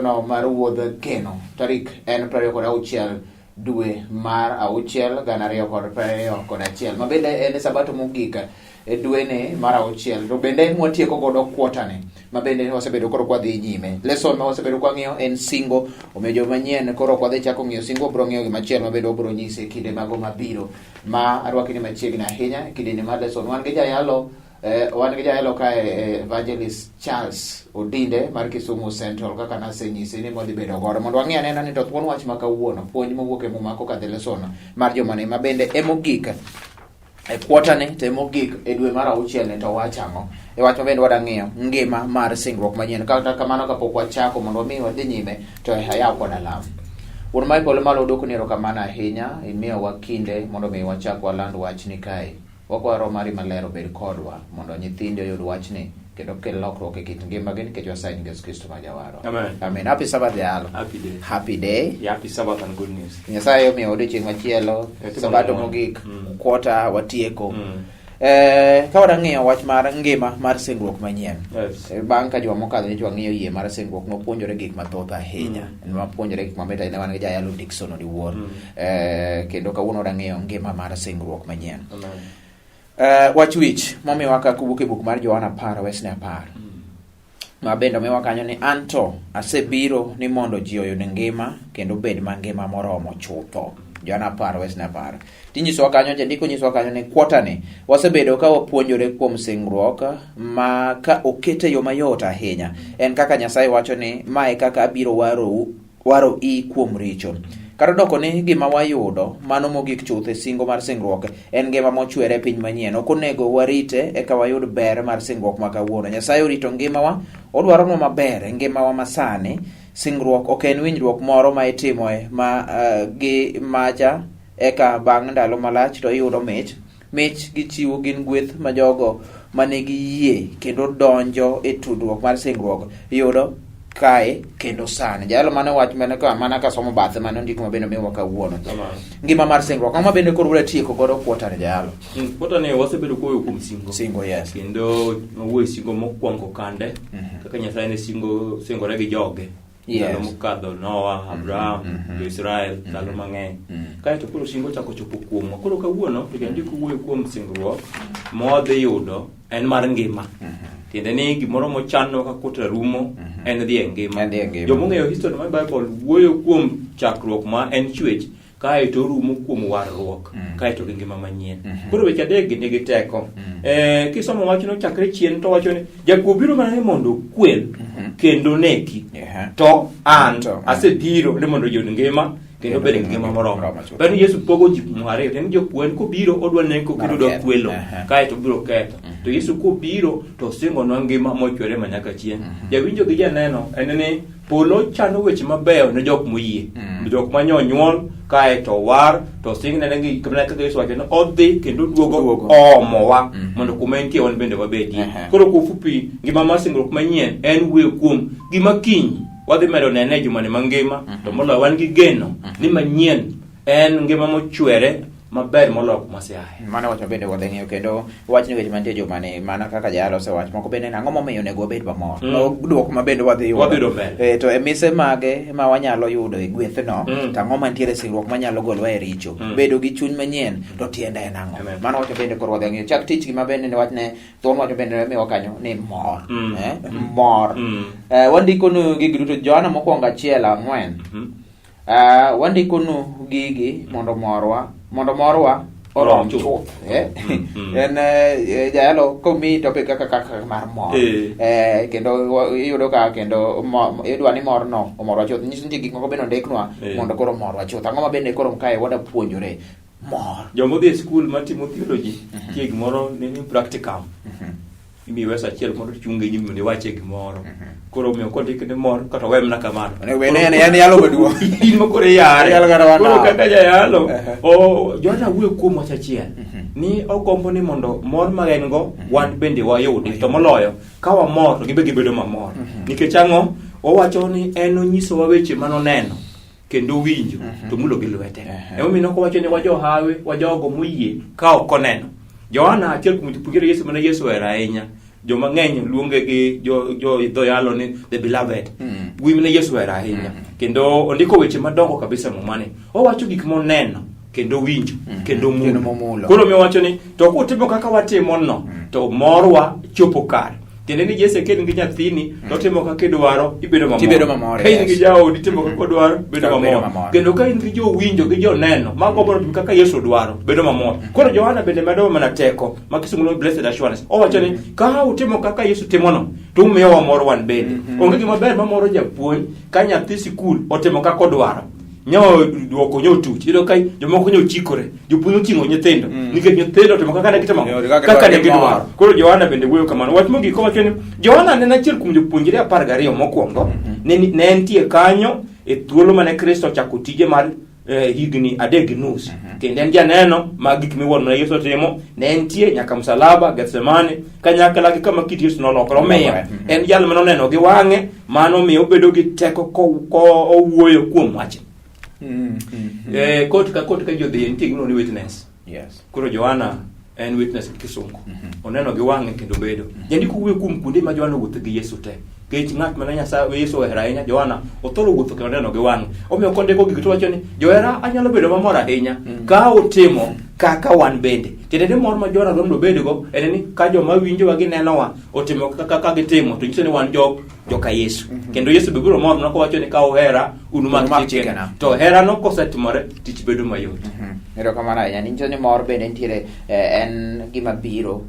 no mar wuodh keno tarik en 26 dwe mar 6 2021 ma bende en sabato mogik e dwene mar 6 to bende mwatieko godo kwotane ma bende wasebedo koro kwadhi nyime. Lesson ma wasebedo kwang'iyo en singo, omiyo joma manyien koro kwadhi chako ng'iyo singo, bro ng'iyo gimachielo ma bende obro nyise kinde mago mabiro ma arwakini machiegni ahinya kidini mar lesson. Wan gi jayalo kae Evangelist Charles Odinde mar Kisumu Central kaka nasenyisi ni modhi bedo godo mondo wang'i anena ni to thuon wach ma kawuono puonj mowuok e mumako kadhi lesson mar jomane ma bende emogik e kwotane te mogik e dwe mar 6 ne to wachang'o e wach ma bende wadang'iyo ngima mar singruok manyien. Kata kamano kapok wachako mondo mi wadhi nyime to ayaw kod alam. Wuon Michael malo doko ni erokamano ahinya imiyo wakinde mondo mi wachak waland wachni kae. Wakwaro mari malero bed kodwa mondo nyithinde oyud wachni kendo kel lokruok e kit ngimagi nikech wasayi Yesu Kristo ma jawaro. Amen. Amen. Happy Sabbath yalo. Happy day. Happy day. Yeah, happy Sabbath and good news. Nyasaye omiyo odiochieng' machielo sabato mogik kwota watieko. Ka wadang'iyo wach mar ngima mar singruok manyien. Yes. Bang' ka joma mokadho ni wang'iyo yie mar singruok nopuonjore gik mathoth ahinya. Nopuonjore gik mamit ahinya. Wan gi jayalo Dickson odiwuon. Kendo kawuono wadang'iyo ngima mar singruok manyien. Amen. Wach wich momiwa ka kuwuok e buk mar Johana 10:10 ma bende omiwa kanyo ni anto asebiro ni mondo ji oyud ngima kendo bed mangima moromo chutho. Johana 10:10 tinyisowa kanyo, jandiko nyisowa kanyo ni kwotani wasebedo ka wapuonjore kuom singruok ma ka okete yo mayot ahinya. En kaka Nyasaye wacho ni mae kaka abiro waro i kuom richo. Kata doko ni gima wayudo mano mogik chuth e singo mar singruok en ngima mochwere piny manyien. Ok onego warite eka wayud ber mar singruok ma kawuono. Nyasaye orito ngimawa, odwaro nwa maber ngimawa masani. Singruok ok en winjruok moro ma itimo gi macha eka bang' ndalo malach to iyudo mich gichiwo gin gweth ma jogo manigi yie kendo donjo e tudruok mar singruok yudo kae kendo sani. Jalo mane wach mana ka somo bathe mane ndiko ma bende miwa kawuono. Ngima mar singruok ma bende koro tieko godo kwotane jalo. Kwotane wasebedo koyo kuom singo yes. Kendo wuoyi singo mokwongo kande kaka Nyasaye ne singore gi joge. Ndalo mokadho Noah, Abraham, Israel, ndalo mang'eny. Kae to koro singo chako chopo kuomwa. Koro kawuono to ndiko wuoyi kuom singruok modhi yudo en mar ngima. Tiende ni gimoro mochano ka kotra rumo en dhi e ngima. Jomong'eyo history mar Bible wuoyo kuom chakruok ma en chwech kae to rumo kuom warruok kae to ngima manyien. Koro weche adek nigi teko. Kisomo wachno chakre chien to wacho ni Jakobo biro mana ni mondo kwel kendo neki. To an asebiro ni mondo yud ngima kendo bed ngima moromo. Bende Yesu pogo ji mware, en jokwen kobiro odwa neko kendo do kwelo kae to biro ketho. To Yesu kobiro to singo no ngima mochwere manyaka chien. Jawinjo gi janeno en ni polo chano weche mabeyo ne jok moyie. Jok manyonyuol kae to war to singne ne gi kamla ka Yesu wacho no odhi kendo duogo omowa mondo kumentie on bende wabedi. Koro kufupi ngima mar singruok manyien en wuoyo kuom gima kiny wadhi medo nene jumane mangima to moloyo wan gi geno ni manyien en ngima mochwere maber moloyo kuma siaye. Mana wacho bende wadeng'eyo kendo wach ni weche mantie jomane mana kaka jalo osewach moko bende nang'o momiyo nego wabed mamor. No duoko ma bende wadhi yudo. To emise mage ma wanyalo yudo e gwethno tang'o mantiere singruok manyalo golwa e richo. Bedo gi chuny manyien to tiende en ang'o. Mana wacho bende koro wadeng'eyo chak tich gima bende ne wachne thuon wacho bende miwa kanyo ni mor. Mor. Wandikonu gigi duto Johana mokwongo 1:4. Wandikonu gigi mondo morwa orom chuth. En jalo komi topic kaka mar mor. Kendo iyudo ka kendo idwa ni morno omorwa chuth. Nyiso ni gik moko bende ondiknwa mondo koro morwa chuth. Ang'o ma bende koro kae wada puonjore mor. Jomo dhi e skul matimo theology tie gimoro ni practicum. Imiwe achiel mondo chunge nyime mondo wache gimoro. Koro miyo kondik ni mor kata wemna kamano. Yani yalo beduo. In mokore yare. Koro kaka jayalo. Johana wuoyo kuom wach achiel. Ni ogombo ni mondo mor magen go wan bende wayudi. To moloyo ka wamor to gibedo mamor. Nikech ang'o? Owacho ni en onyiso wa weche manoneno kendo winjo to mulo gi lwete. Emomiyo owacho ni wajohawe wajogo moyie ka ok oneno. Johana achiel kuom jopuonjre Yesu mane Yesu era ahinya joma ng'eny luonge gi jo dho yalo ni the beloved. Gwimne Yesu era ahinya. Kendo ondiko weche madongo kabisa momane. Owacho gik moneno kendo winjo kendo mulo. Koro miyo wacho ni to kutimo kaka watimo no to morwa chopo kare. Tiende ni Yesu ken gi nyathini to timo kaka idwaro ibedo mamor. Ka in gi jaodi timo kaka idwaro bedo mamor. Kendo ka in gi jo winjo gi jo neno mago bro timo kaka Yesu dwaro bedo mamor. Koro Johana bende medo mana teko makisungulo blessed assurance. Owacho ni ka utimo kaka Yesu timono to umiyo wa mor wan bende. Onge gima ber mamoro japuonj ka nyathi sikul otimo kaka odwaro. Nyo duoko nyo tuch iro kai jomoko nyo chikore jopuonjo tingo nyithindo nikech nyithindo timo kaka ne gitimo kaka ne gidwaro. Koro Johana bende wuoyo kamano. Wach mogi ko wacho ni Johana ne achiel kuom jopuonjre 12 mokwongo ne entie kanyo e thuolo mane Kristo chako tije mar higni 3.5 kendo en janeno mag gik miwuoro na Yesu timo. Ne entie nyaka msalaba Gethsemane kanyakla gi kama kit Yesu nolokro miyo en jal manoneno gi wang'e mano miyo obedo gi teko ko owuoyo kuom wach. Kot ka jodhi nitie gino ni witness. Yes. Koro Johana en witness kisungu. Oneno gi wang'e kendo bedo. Jandiko wuoyo kuom kuonde ma Johana wuotho gi Yesu te. Kech ng'at ma Nyasaye Yesu ohero ahinya Johana othoro wuotho kendo oneno gi wang'e. Omiyo kondiko gik to wacho ni johera anyalo bedo mamor ahinya ka utimo kaka wan bende. Tiende mor ma Johana rondo bedego en ni ka joma winjo wa ginenowa otimo kaka gitimo to nyiso ni wan joka Yesu. Kendo Yesu be biro mor ko wacho ni ka ohera unu mag chikena. To hera no kosetimore tich bedo mayot. Ero kamano ahinya nyiso ni mor bende nitiere en gima biro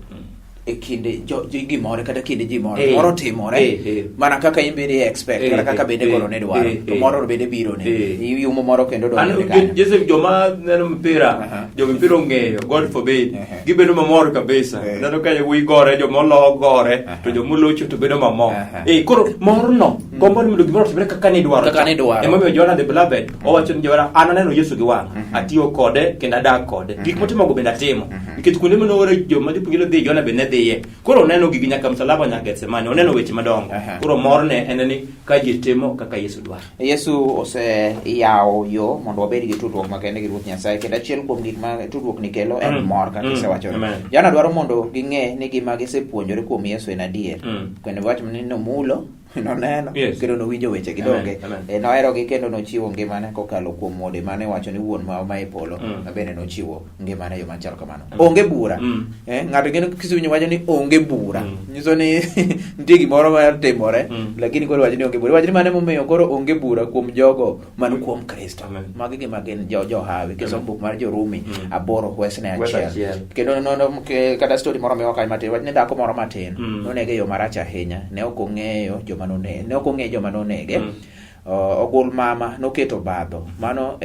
e kinde gimore kata kinde ji moro timore mana kaka imbiri expect kata kaka bende goro ne dwaro to moro bende biro ne yumo moro kendo do ne Joseph joma neno mpira joma ng'eyo God forbid gibedo mamor kabisa neno ka wi gore joma lo gore to joma locho to bedo mamor koro mor no gombo ni gimoro timre kaka ne dwaro ema miyo Johana the beloved owacho ni jora ananeno Yesu gi wang' atiyo kode kendo adak kode gik motimo go bende atimo nikech kuonde manore joma dipuonjre dhi Johana bende dhiye. Koro oneno gigi nyaka msalaba nyaka Gethsemane oneno weche madongo. Koro morne en ni ka ji timo kaka Yesu dwaro. Yesu yawo yo mondo wabed gi tudruok makende gi Ruoth Nyasaye kendo achiel kuom gik ma tudruok ni kelo en mor kaka isewacho. Johana dwaro mondo ging'e ni gima gisepuonjore kuom Yesu en adier. Kendo wach ni nomulo noneno kendo nowinjo weche gidonge nohero gi kendo nochiwo ngimane kokalo kuom mode mane wacho ni wuon ma e polo bende nochiwo ngimane yo machal kamano. Onge bura ng'ato geno kisiwinjo wacho ni onge bura nyiso ni nitie gimoro ma timore lakini koro wacho ni onge bura. Wacho ni mane momiyo koro onge bura kuom jogo man kuom Kristo. Magi gima gin johawi kisomo buk mar Jorumi 8:1 kendo nono kata story moro miwa kae matin wacho ni dhako moro matin nonege yo marach ahinya ne ok ong'eyo joma nonege ogul mama noketo badho mano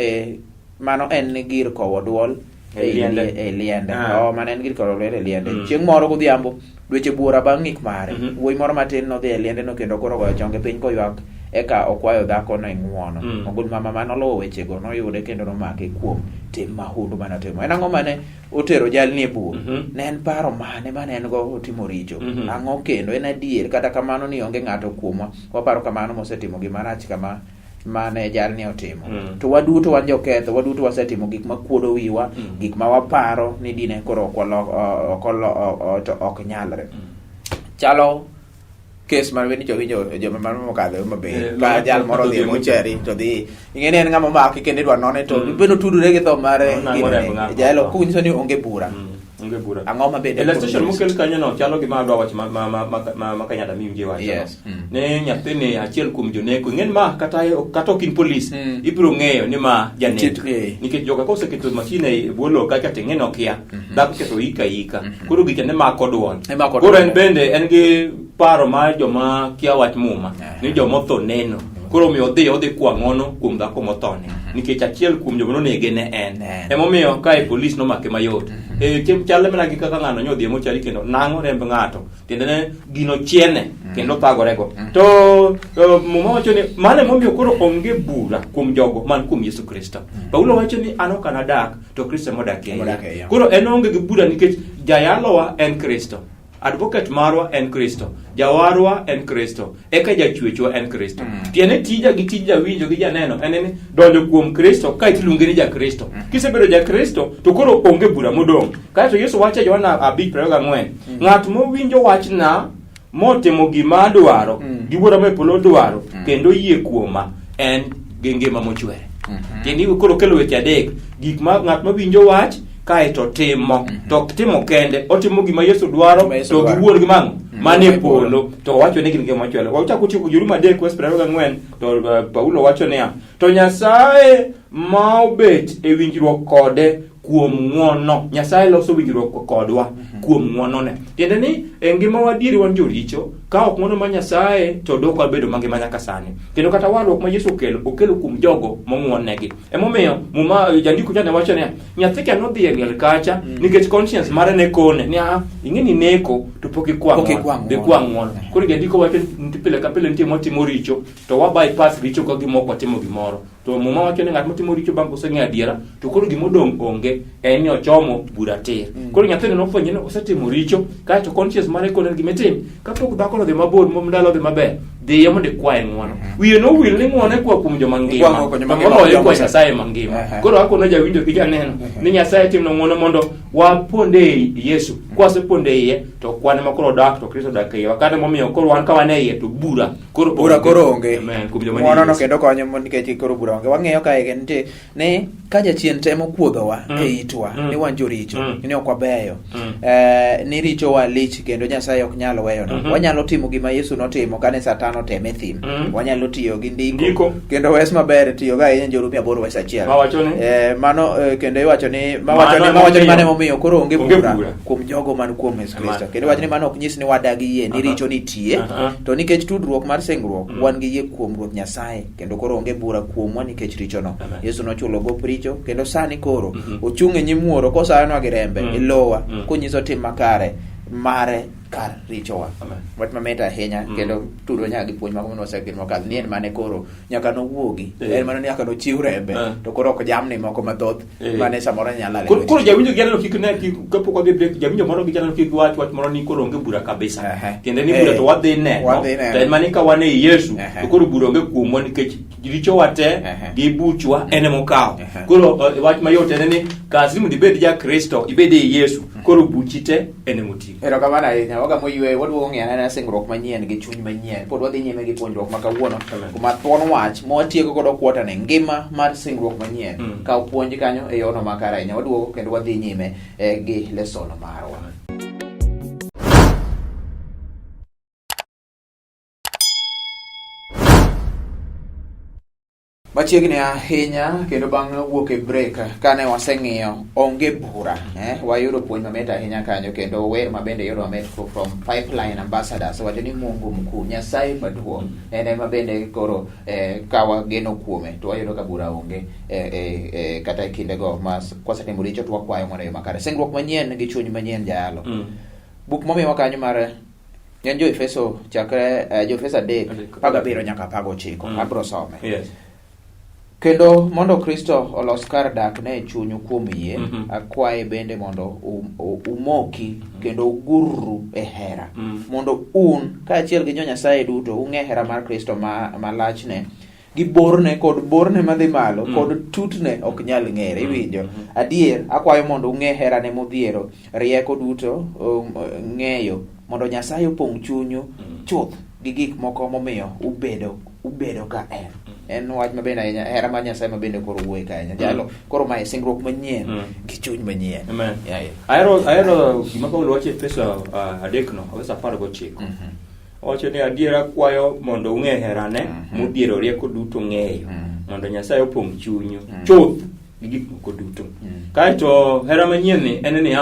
en gir kowo duol e liende mano en gir kowo duol e liende. Chieng' moro godhiambo dweche buora bang' ng'ik mare wuoyi moro matin nodhi e liende no kendo koro goyo chonge piny koywak eka okwayo dhako no ng'uono. Ogul mama manoluwo wechego noyude kendo nomake kuom tim mahundu manotimo. En ang'o mane otero jalni e bur? Ne en paro mane en go timo richo? Ang'o kendo en adier kata kamano ni onge ng'ato kuomwa waparo kamano mosetimo gima rach kama mane jalni otimo. To waduto wan joketho, waduto wasetimo gik makuodo wiwa, gik ma waparo ni dine koro ok nyalre. Chalo kes mar weni winjo joma mar mokadho maber ka jal moro dhi mocheri to dhi ing'eni en ng'ama maki kendo idwa none to beno tudore gi tho mare jalo kunyiso ni onge bura. Ang'o mabende illustration mokel kanyo no chalo gima adwa wacho ma Kanyada miwinje wacho ne nyathini achiel kuom joneko ing'en ma kata okin polis ibiro ng'eyo ni ma janek nikech joka koseketo machine e bwolo kacha ting'en okia dhako keto ika koro gike ne mako duol koro en bende en gi paro ma joma kia wach muma ni joma tho neno koro mi odhi kwa ng'ono kuom dhako mothone nikech achiel kuom joma nonege ne en emomiyo kae polis nomake mayot chale mana gi kaka ng'ano nyodhi mochari kendo nang'o remb ng'ato tiende ne gino chiene kendo thagorego to muma wacho ni mane momiyo koro onge bura kuom jogo man kuom Yesu Kristo. Paulo wacho ni an ok anadak to Kristo modakie koro en onge gi bura nikech jayalowa en Kristo, advocate marwa en Kristo, jawarwa en Kristo, eka jachwechwa en Kristo. Tiene tija gi tija winjo gi janeno en ni donjo kuom Kristo ka iluonge ni ja Kristo. Kisebedo ja Kristo to koro onge bura modong'. Kae to Yesu wacho Johana 5:24 ng'at mowinjo wachna motimo gima adwaro gi wuora ma polo dwaro kendo yie kuoma en gi ngima mochwere. Kendo koro kelo weche adek, gik ma ng'at mawinjo wach kae to timo, to timo kende, otimo gima Yesu dwaro to gi wuor gi mang mane polo to wacho ni gin ngima mochwere. Wachako tieko Juruma 3:24 to Paulo wacho niya, to Nyasaye ma obet e winjruok kode kuom ng'wono. Nyasaye loso winjruok kodwa kuom ng'wonone. Tiende ni e ngima wadieri wan joricho, ka ok ng'wono ma Nyasaye to dok wabedo mangima nyaka sani. Kendo kata warruok ma Yesu okelo kuom jogo mong'wonnegi. Emomiyo muma jandiko chane wacho niya, nyathi ka nodhi e liel kacha nikech conscience mare ne kone ni ing'eni neko to pok ikwang' ng'wono. Koro jandiko wacho ni pile ka pile nitie motimo richo to wa bypass richo ka gimok watimo gimoro. To muma wacho ni ng'at motimo richo bang' koseng'e adiera to koro gimodong' onge en ni ochomo bura tir. Koro nyathino nofwenyo ni osetimo richo kae to conscience mare kone gimetim kapok dhako odhi mabor mom ndalo odhi maber dhiye mondo ikwaye ng'wono. Wiye nowil ni ng'wone kwa kuom joma ngima to moloyo kwa Nyasaye mangima. Koro akono jawinjo gi janeno ni Nyasaye timno ng'wono mondo waponde Yesu. Kwaseponde iye to kwane makoro dak to Kristo dak iye. Wakati momiyo koro wan ka wane iye to bura koro onge. Amen. Ng'wono no kendo konyo nikech koro bura onge. Wang'eyo ka nitie ni ka jachien temo kuodhowa e itwa ni wan joricho ni ok wabeyo ni richowa lich kendo Nyasaye ok nyal weyono. Wanyalo timo gima Yesu notimo kane Satan oteme thim. Wanyalo tiyo gi ndiko kendo wes maber tiyo ga ahinya Jurumi 8:1. Mano kendo iwacho ni mane momiyo koro onge bura kuom jogo man kuom Yesu Kristo. Kendo iwacho ni mano ok nyis ni wadagi yie ni richo nitie to nikech tudruok mar singruok wan gi yie kuom Ruoth Nyasaye kendo koro onge bura kuomwa nikech richono. Yesu nochulo gop richo kendo sani koro ochung' e nyim Wuoro kosayanwa gi rembe ilowa konyiso tim makare mare kar richowa. Wach mamit ahinya kendo tudwa nyaka gi puonj mako mosekelo mokadho ni en mane koro nyaka nowuogi en mane nyaka nochiw rembe to koro ok jamni moko mathoth mane samoro nyala lelo. Koro jawinjo gero kik ne kapok wadhi break jawinjo moro gi jalo kik wach moro ni koro onge bura kabisa. Kendo ni bura to wadhi ne to en mane ka wane Yesu to koro bura onge kuomwa nikech richo wate gi buchwa ene mokaw. Koro wach mayot en ni kasimu dibed ja Kristo ibede Yesu koro buchite ene moti. Erokamano ahinya waga moywe waduogo ng'eyo na singruok manyien gi chuny manyien. Pod wadhi nyime gi puonjruok ma kawuono kuma thuon wach mawatieko godo kuota ne ngima mar singruok manyien. Ka puonj kanyo e yono makare ahinya waduogo kendo wadhi nyime gi lesono marwa. Machiegni ahinya kendo bang' wuok e break kane waseng'iyo onge bura wayudo puonj mamit ahinya kanyo kendo wer mabende yudo mamit from Pipeline Ambassadors wacho ni Mungu mkuu Nyasaye maduong' en ema bende koro ka wageno kuome to wayudo ka bura onge kata e kinde go kwasetimo richo to wakwayo mondo yo makare singruok manyien gi chuny manyien jalo. Buk momiwa kanyo mar en Jo-Efeso chakre Jo-Efeso 3:17 nyaka 19 abro some. Kendo mondo Kristo olos kar dak ne chunyu kuom yie akwaye bende mondo umoki kendo ugurru e hera mondo un kaachiel gi Nyasaye duto ung'e hera mar Kristo ma lachne gi borne madhi malo kod tutne ok nyal ng'ere. Iwinjo adier akwayo mondo ung'e herane modhiero rieko duto ng'eyo mondo Nyasaye opong' chunyu chuth gi gik moko momiyo ubedo ka en wach mabende ahinya hera mar Nyasaye mabende koro wuoye kanyo jalo koro mae singruok manyien gi chuny manyien. Ahero gima Paulo wacho e Efeso 3:19 wacho ni adiera kwayo mondo ung'e herane modhiero rieko duto ng'eyo mondo Nyasaye opong' chunyu chuth gi gik moko duto. Kaeto hera manyien ni en ni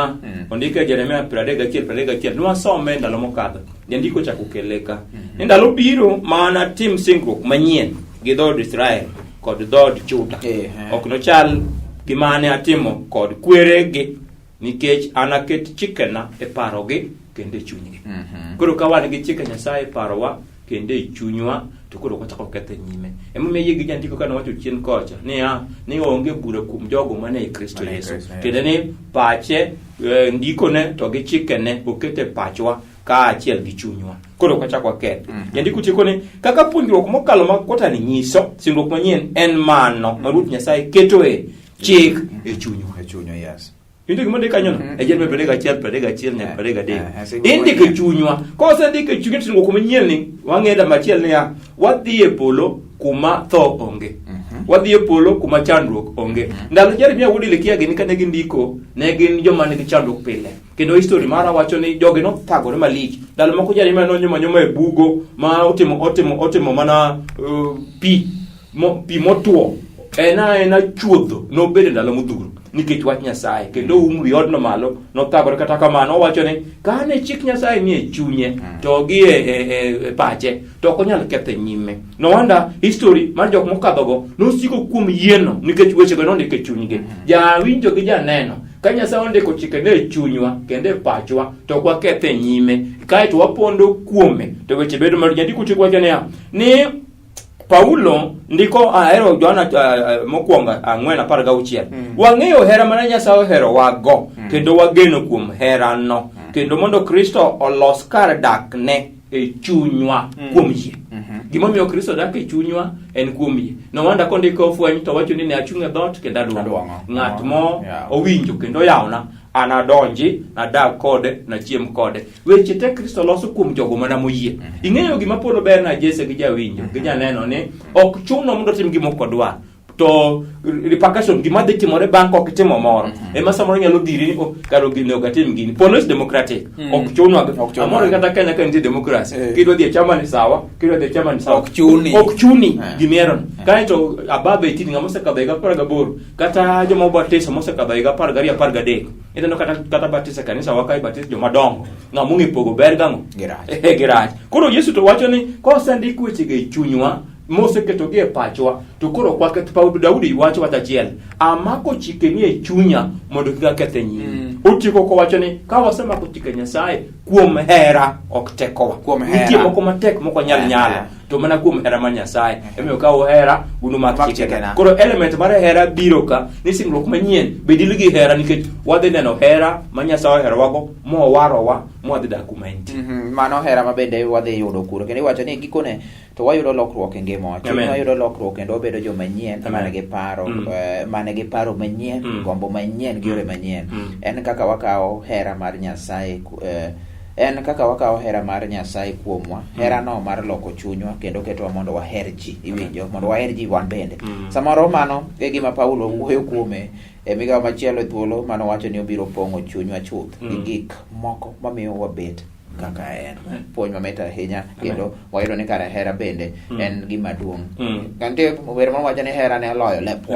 ondike Jeremia 31:31 nwasome ndalo mokadho jandiko chako keleka ni ndalo biro mana tim singruok manyien gi dhood Israel kod dhood Juda ok nochal gimane atimo kod kweregi nikech anaket chikena e parogi kendo e chunygi. Koro ka wan gi chike Nyasaye parowa kendo e chunywa to koro wachako ketho nyime. Emomiyo yie gi jandiko kana wacho chien kocha ni onge bura kuom jogo mane e Kristo Yesu. Kendo ni pache ndikone to gi chikene okete pachwa kaachiel gi chunywa. Koro wachako ketho. Jandiko tieko ni kaka puonjruok mokalo ma kota ni nyiso singruok manyien en mano ma Ruoth Nyasaye ketoe chik e chunywa. Yes. Inde gima de kanyo e jen me bedega chiel nyaka bedega de inde ke chunywa kose de ke chunywa tingo kuma nyien ni wang'eda machiel ni ya wadhi e polo kuma tho onge wadhi e polo kuma chandruok onge ndalo Jeremia Wood Lekia gini kane gindiko ne gin joma nigi chandruok pile kendo history mara wacho ni jogi no thagore malich ndalo moko Jeremia no nyoma e bugo ma otimo mana pi motuo ena chuodho no bede ndalo modhuro nikech wach Nyasaye kendo wi odno malo no thagore kata kamano owacho ni kane chik Nyasaye ni e chunye to gi e pache to ok onyal kethe nyime no wanda history mar jok mokadho go nosiko kuom yieno nikech weche go ndike e chunygi ja winjo gi janeno ka Nyasaye ondiko chike ne e chunywa kendo e pachwa to ok wakethe nyime kae to wapondo kuome to weche bedo mar jandiko chik wacho ni Paulo ndiko ahero Joana mokwonga 4:16 wang'eyo hera mana Nyasaye hero wago kendo wageno kuom hera no kendo mondo Kristo olos kar dak ne e chunywa kuom yie gima miyo Kristo dak e chunywa en kuom yie no wanda kondiko fweny to wacho ni ne achung' e dhoot kendo aduongo ng'at mo owinjo kendo yawna anadonji nadak kode na chiem kode weche te Kristo loso kuom jogo mana moyie ing'eyo gima polo ber na Jesse gi jawinjo gi janeno ni ok chuno mondo tim gima ok odwar to repercussion gima dhi timore bang' ok timo moro ema samoro nyalo dhiri ni karo gino gatim gini police democratic ok chuno amoro kata Kenya ka nitie democracy kidwa dhi e chama ni sawa ok chuni gimiero kae to ababe tini ngamo se kadaiga 18 kata joma batisa mose kadaiga 13 ideno kata batisa kanisa wakai batisa joma dongo ngamo ngipogo ber gango gerach koro Yesu to wacho ni kosendiko weche ge chunywa Mose ketogi e pachwa to koro kwaket Paulo Daudi wacho watachiel amako chike ni e chunya mondo kika kethe nyime utiko ko wacho ni ka wasema ko chike Nyasaye kuom hera ok tekowa nitie moko matek moko nyalo to mana kuom hera ma Nyasaye emiyo ka hera unu mak chike koro element mar hera biro ka ni singruok manyien bedil gi hera nikech wadhi neno hera ma Nyasaye hera wago mo warowa mo wadhi dak kuma enti mano hera mabende wadhi yudo kuro kendo wacho ni gikone to wayudo lokruok e ngima wa wayudo lokruok kendo obedo joma manyien mane gi paro manyien gombo manyien gi yore manyien en kaka wakawo hera mar Nyasaye kuomwa hera no mar loko chunywa kendo ketowa mondo waher ji iwinjo mondo waher ji wan bende samoro mano e gima Paulo wuoyo kuome e migawo machielo thuolo mano wacho ni obiro pong'o chunywa chuth gi gik moko mamiyo wabet kaka en puonj mamit ahinya kendo wayudo ni kare hera bende en gima duong' kante wer ma wacho ni hera ne oloyo lep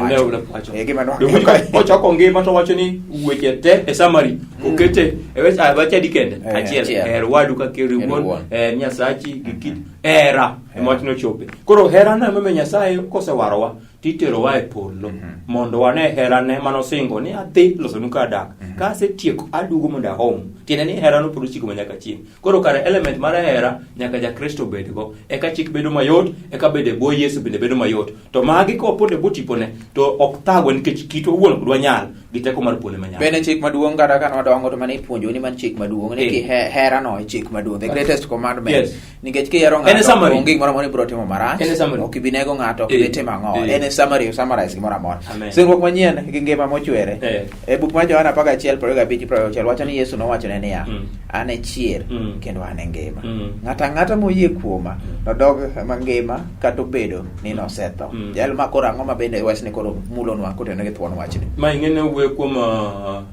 wacho e gima duong' ochoko ngima to wacho ni weche te e summary okete e weche abacha dikende achiel her wadu ka kiri wuon Nyasachi gikit hera e mochno chope koro hera na meme Nyasaye kosewarowa titerowa e polo mondo wane hera ne manosingo ni adhi loso nuka dak ka setieko adugo mondo ahom tiene ni hera no polo chiko manyaka chien koro kare element mar hera nyaka ja Kristo bedgo eka chik bedo mayot eka bede bo Yesu bende bedo mayot to magi ko pode botipone to ok thagwe nikech kito wuon kudwa nyal giteko mar pole manyalo bene chik maduong' kata kan wadongo to mane ipuonjo ni man chik maduong' ni hera no e chik maduong' the greatest commandment nikech kiyero ng'ato onge gimoro amora ibiro timo marach ok ibinego ng'ato ok ibitimo ang'o en summarize gimoro amora singruok manyien gi ngima mochwere e buk mar Johana 11:25 wacho ni Yesu nowacho ne niya an e chier kendo an e ngima ng'ata moyie kuoma nodog mangima kata obedo ni nosetho jal ma koro ang'o ma bende wachne koro mulonwa kotene gi thuon wachni ma ing'ene wuoyo kuom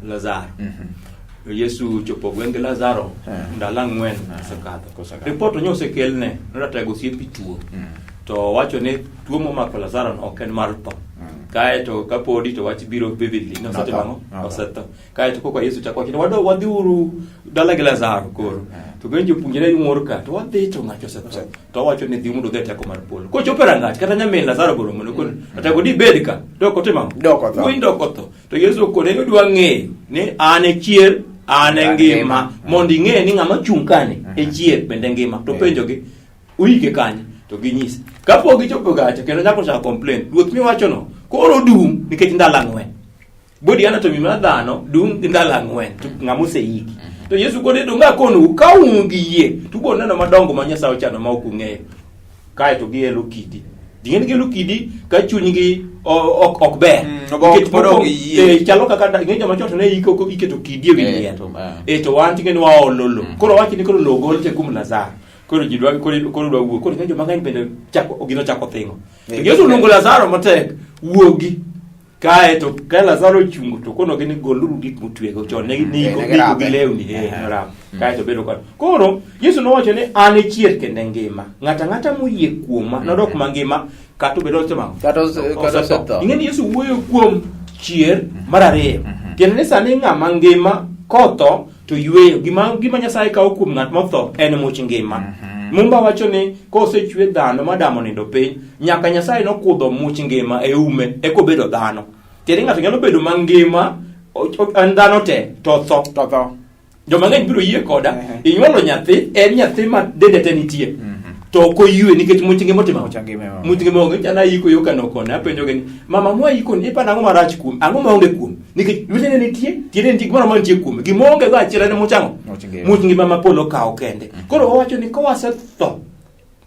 Lazaro Yesu chopo gwenge Lazaro ndalo 4 osekadho report onyo osekelne noratego siepi tuo to wacho ne tuo momako Lazaro ok en mar tho kae to kapodi to wach biro vividly no sote mango osetho kae to koko Yesu chakwa kendo wadhi uru dala gi Lazaro koro to genjo punjere moro ka to wadhi to ngacho osetho to wacho ne dhi mundo dhete ko mar polo ko chopera ngach kata nyamin Lazaro goro mono kon atako di bedka doko tema doko tho to Yesu ko ne dwa ng'e ni an e chier an e ngima mondo ing'e ni ng'ama chung kane e chier bende ngima to penjogi uike kanye to ginyisi kapo gichopo gacha kendo nyako cha complain ruoth mi wacho no koro dum nikech ndala 4 body anatomy mar dhano dum ndala 4 to ng'amo seiki to Yesu kode donga kono ka ungi yie to bo neno madongo ma Nyasaye chano ma ok ung'eyo kae to gielo kidi ding'en gielo kidi ka chunygi ok ber. Chalo kaka ng'e joma chon ne iketo kidi ewi yien. To wan ting'e ni waolo lo. Koro wachi ni koro lo gol te kum Lazaro. Koro ji dwa koro dwa wuok. Koro joma ng'eny bende gino chako thingo. Yesu luongo Lazaro matek, wuogi. Kae to ka Lazaro chungo to kono gini goluru gik mutwego chon ne iko gi lewni ram. Kae to bedo kod. Koro Yesu nowacho ni an e chier kende ngima. Ng'ata moyie kuoma nodok mangima kata bedo tema. Kata setho. Ing'eni Yesu wuoyo kuom chier mar ariyo. Kendo ni sani ng'ama ngima kotho to yweyo gima Nyasaye kawo kuom ng'at motho en much ngima. Mumba wacho ni kosechwe dhano madamo nindo piny, nyaka Nyasaye nokudho much ngima e ume eko bedo dhano. Tiende ng'ato nyalo bedo mangima an dhano te to tho. Joma ng'eny biro yie koda, inyuolo nyathi en nyathi ma dende te nitie. To ko yue nikech much ngima otimo. Much ngima onge chana yiko yo kano kona apenjo gini. Mama mwa yiko ni pa nango marach kuom, ango ma onge kuom. Nikech lwetene nitie, tiende nitie gimoro ma nitie kuom. Gima onge go achiel ne muchango. Much ngima ma polo kawo kende. Koro owacho ni ko wasetho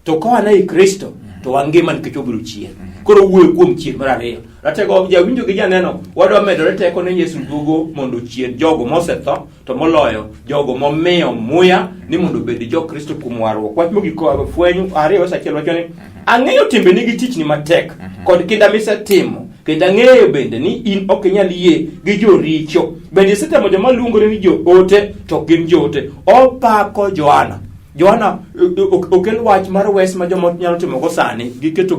to ko wana e Kristo to wangima nikech obiro chier. Koro wuoyo kuom chier mar ariyo. Ratego jawinjo gi janeno wadwa medore teko ne Yesu duogo mondo chier jogo mosetho to moloyo jogo momiyo muya ni mondo bed jo Kristo kuom warruok. Wach mogiko fwenyo ariyo sachiel wacho ni ang'eyo timbe nigi tich ni matek kod kinda misetimo kendo ang'eyo bende ni in ok inyal yie gi joricho. Bende isetemo joma luongore ni joote to gin joote. Opako Johana okel wach mar wes ma joma nyalo timo go sani giketo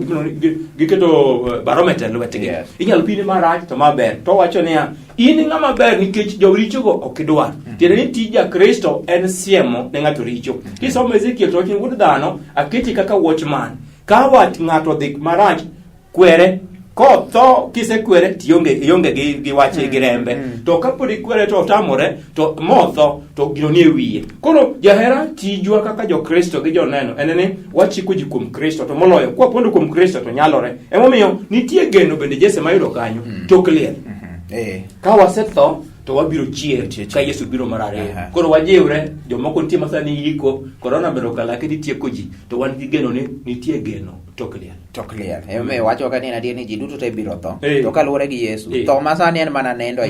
barometer lwetgi. Inyalo pini marach to maber. To wacho niya in ng'ama ber nikech joricho go ok idwar. Tiende ni tija Kristo en siemo ne ng'ato richo. Kisomo Ezekiel to wacho wuod dhano aketi kaka watchman. Ka wach ng'ato dhi marach kwere ko tho kisekwere tionge gi wache gi rembe. To kapod ikwere to otamore to motho to gino nie wiye. Koro jahera tijwa kaka jo Kristo gi joneno en ni wachiko ji kuom Kristo to moloyo kwa pondo kuom Kristo to nyalore. Emomiyo nitie geno bende Jese mayudo kanyo tok liel. Ka wasetho to wabiro chier ka Yesu biro mar ariyo. Koro wajiwre jomoko nitie masani yiko korona bero kala ke tieko ji to wan gi geno ni nitie geno tok liel. Wacho ka ni adier ni ji duto te biro tho. To kaluwore gi Yesu tho masani en mana nendo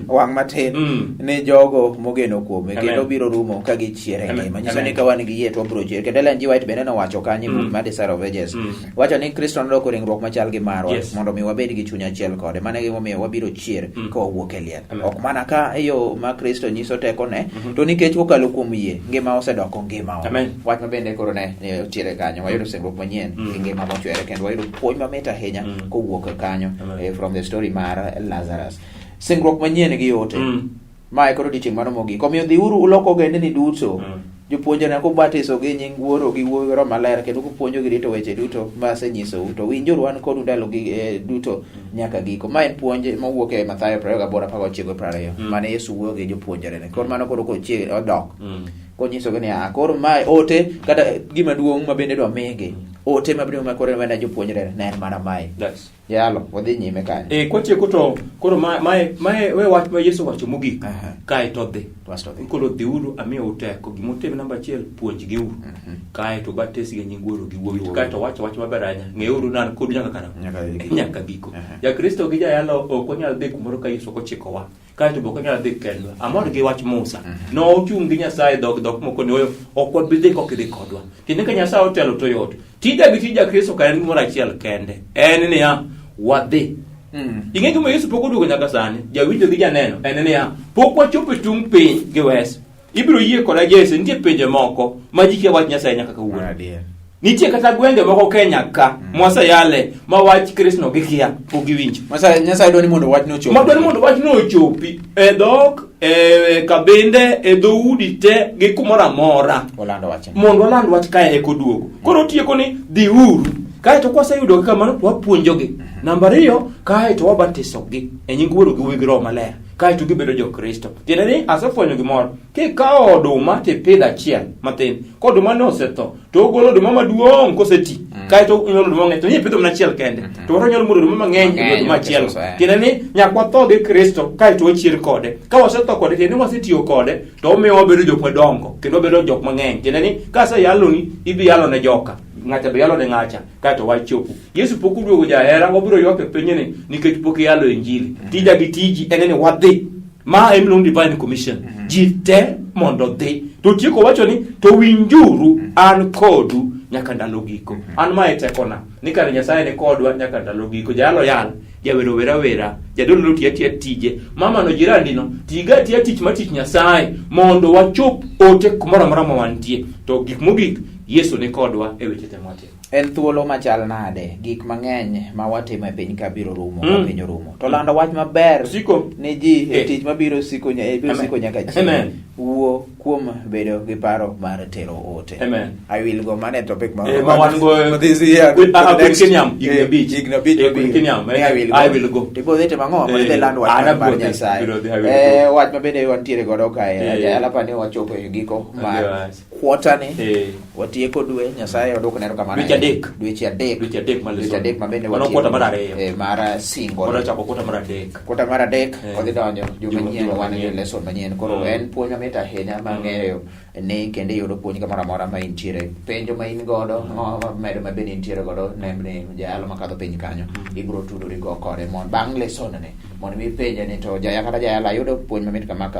wang' matin ne jogo mogeno kuome kendo biro rumo ka gichier e ngima. Nyiso ni ka wan gi yie to biro chier. Kendo Ellen G. White bende nowacho kanyo buk mar Desire of Ages. Wacho ni Kristo nodoko ringruok machal gi marwa mondo mi wabed gi chuny achiel kode. Mane gimomiyo wabiro chier ka wawuok e liel. Ok mana ka yo ma Kristo nyiso teko ne to nikech kokalo kuom yie ngima osedoko ngima. Wach ma bende koro ne tiere kanyo wayudo singruok manyien gi ngima mochwere kendo wayudo puonj mamit ahinya kowuok kanyo from the story mar Lazarus. Singruok manyien gi ote. Mae koro dichieng' mano mogik. Omiyo dhiuru uloko ogendini duto. Jopuonjre ko batiso gi nying Wuoro gi Wuowi Roho Maler kendo kupuonjo gi rito weche duto ma asenyisou. To winjuru an kod ndalo gi duto nyaka giko. Ma en puonj mawuok e Mathayo 28:20 mane Yesu wuoyo gi jopuonjre ne. Koro mano koro kochieng' odok. Konyiso gi ni koro mae ote kata gima duong' ma bende dwa migi. Ote mabiro makore wena jopuonjre ne en mana mae. Yalo wadhi nyime kanyo. Kotieko to koro mae we wach ma Yesu wacho mogik. Kae to dhi. Koro dhiuru amiyo uteko gimotem namba 1 puonj gi uru. Kae to bates gi nying Wuoro gi Wuowi. Kae to wach maber ahinya. Ng'euru nan kod nyaka giko. Ja Kristo gi jayalo ok onyal dhi kumoro ka Yesu kochiko wa. Kae to boko nyal dhi kendwa. Amor gi wach Musa. No ochung gi Nyasaye dhok moko ni ok wabidhi kokidhi kodwa. Kinde ka Nyasaye otelo to yot. Tija Kristo ka en gimoro achiel kende. En ni wadhi. Ing'e gima Yesu pok oduogo nyaka sani. Jawinjo gi janeno en ni pok wachopo tung piny gi wes. Ibiro yie koda Jese nitie pinje moko ma ji kia wach Nyasaye nyaka kawuono. Nitie kata gwenge moko Kenya ka mwasayale ma wach Kristo gi kia pok giwinjo. Nyasaye dwani mondo wach no chopi. Ma dwani mondo wach no chopi e dhok kabinde e dhoudi te gi kumoro amora. Mondo waland wach kae eko duogo. Koro tieko ni dhiuru. Kae to kwaseyudo kamano to wapuonjogi. Namba 2 kae to wabatisogi e nying Wuoro gi Wuowi gi Roho Maler. Kae to gibedo jo Kristo. Tiende ni asefwenyo gimoro. Kikawo oduma te pidho achiel matin. Ko oduma no osetho to ogolo oduma maduong' koseti. Kae to onyolo oduma mang'eny to nie pidho mana achiel kende. To waro nyalo mudo oduma mang'eny e oduma achiel. Tiende ni nyaka watho gi Kristo kae to wachier kode. Ka wasetho kode tiende ni wasetiyo kode to omiyo wabedo jok madongo kendo wabedo jok mang'eny. Tiende ni ka aseyaloni ibi yalo ne joka. ng'acha be yalo ne ng'acha kato wachopo. Yesu pok oduogo jahera wabiro ywak e pinyni nikech pok yalo injili. Tija gi tiji en ni wadhi. Ma en long divine commission. Ji te mondo dhi. To tieko wacho ni to winjuru an kodu nyaka ndalo giko. An ma etekona ni kare Nyasaye ne kodwa nyaka ndalo giko. Jalo yal jawero wera jadolo tiya tije mama no jirani no tiga tiya tich matich Nyasaye mondo wachop ote kumora mora wantie to gik mogik Yesu ne kodwa e weche temote. En thuolo machal nade gik mang'eny ma watimo e piny ka biro rumo ka piny rumo to lando wach maber siko ne ji e tich mabiro siko nyaka chieng' wuo kuom bedo gi paro mar tero ote. Amen. I will go man topic this year Kenyam I will go tipo dete mango ma de land wach mar Nyasaye wach mabende wantiere godo kae ala pani wachopo e giko mar quarter ni watieko dwe Nyasaye odoko nero kamano dweche adek mabende watieko mar single quarter mar adek odhi donjo juma nyien wan gi lesson manyien koro en puonj mamit ahinya mang'eyo ni kendo yudo puonj kamoro amora ma intiere penjo ma in godo medo mabende intiere godo nembni jayalo makadho piny kanyo ibiro tudori go kode mondo bang' lesson ni mondo mi penje ni to jaya kata jayalo ayudo puonj mamit kama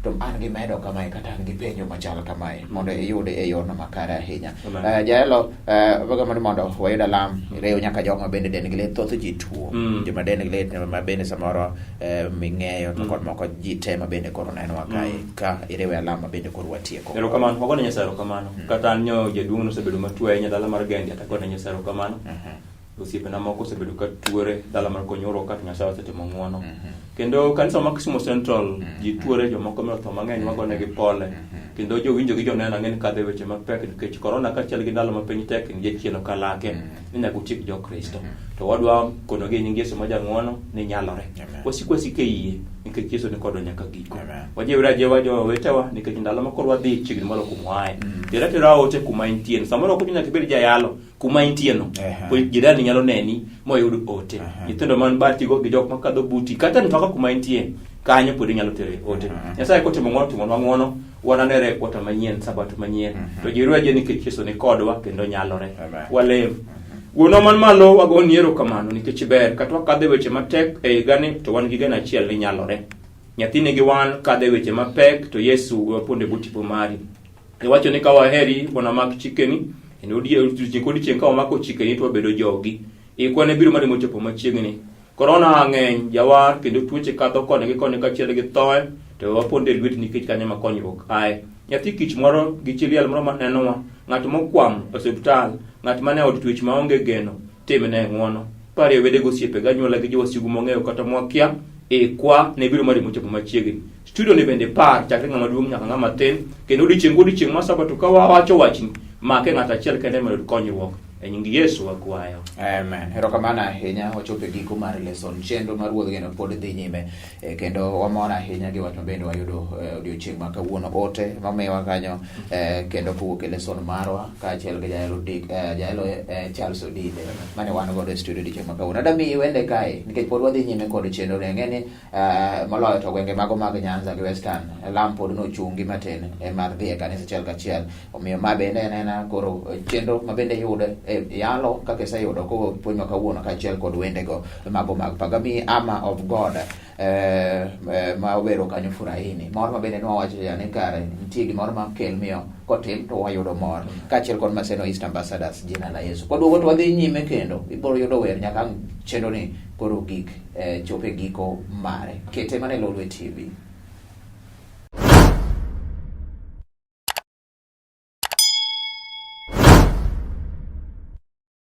to an gi medo kamae kata an gi penjo machal kamae mondo iyude e yorno makare ahinya. Jayalo bagamani mondo wayud alam reyo nyaka jogo mabende den gi lit thoth ji tuo joma den gi lit mabende samoro ming'eyo to kod moko ji te mabende koro neno kae ka irewe alam mabende koro watieko. Erokamano wagone Nyasaye erokamano kata an nyo jaduong' nosebedo matuo ahinya dala mar Gendi atagone Nyasaye erokamano. Osiepena moko osebedo ka tuore dala mar Konyoro kata Nyasaye osetimo ng'wono. Kendo kanisa ma Kisumu Central ji tuore jomoko motho mang'eny wagone gi pole. Kendo jowinjo gi joneno ng'eny kadhe weche mapek nikech korona kaachiel gi ndalo ma piny tek ni jachielo kalake ni nyaka utik jokristo. To wadwa kono gi nying Yesu ma jang'wono ni nyalore. Wasik e yie nikech Yesu ni kodwa nyaka giko. Wajiwre ajewa jowetewa nikech ndalo ma koro wadhi chiegni molo kumwae. Tera ote kuma intie. Samoro ok nyaka bed jayalo kuma intie no. Ko jirani nyalo neni moyud ote. Nyithindo man batigo gi jok makadho buti kata nitoka kuma intie kanyo pod inyalo tere ote. Nyasaye kotimo ng'wono wananere wata manyien sabato manyien. To jiwre aje nikech Yesu ni kodwa kendo nyalore. Walem Wuono man malo wagoni erokamano nikech ber kata wakadhe weche matek e higani to wan gi geno achiel ni nyalore. Nyathini gi wan kadhe weche mapek to Yesu waponde butipo mari. Iwacho ni ka waheri wanamak chikeni kendo odiechieng' ka wamako chikeni to wabedo jogi. Ikwane biro mari mochopo machiegni. Korona ng'eny jawar kendo tuoche kadho koni gi koni kachiel gi thoe to waponde lwet nikech kanyo ma konyruok ae. Nyathi kich moro gi chiliel moro manenowa ng'at mokwam osiptal ng'at mane od twech maonge geno timne ng'wono pare wede gosiepe ganyuola gi jowasigu mong'eyo kata mwakia kwa ne biro mari mochopo machiegni. Studio ni bende par chakre ng'ama duong' nyaka ng'ama tin kendo odiechieng' ma sabato ka wawacho wachni make ng'at achiel kende mondo konyruok e nying Yesu wakwayo. Amen. Erokamano ahinya wachopo giko mar lesson chenro mar wuodh geno pod dhi nyime kendo wamor ahinya gi wach mabende wayudo odiochieng' ma kawuono ote mamiwa kanyo kendo kowuok e lesson marwa kaachiel gi jayalo Charles Odide mane wan godo e studio odiochieng' ma kawuono. Adami wende kae nikech pod wadhi nyime kod chenro ng'eni moloyo to gwenge mago mag Nyanza gi Western Lam pod nochungi matin mar dhi e kanisa achiel kachiel omiyo ma bende en koro chenro mabende yude yalo kaka iseyudo ko puonj ma kawuono kaachiel kod wendego mago mag Pagami Ama of God ma obero kanyo furahini mor ma bende nwawacho ni kare nitie gimoro ma kel miyo kotim to wayudo mor kaachiel kod Maseno East Ambassadors jina la Yesu kwaduogo to wadhi nyime kendo ibiro yudo wer nyaka chenro ni koro gik chope giko mare kete mane Lolwe TV.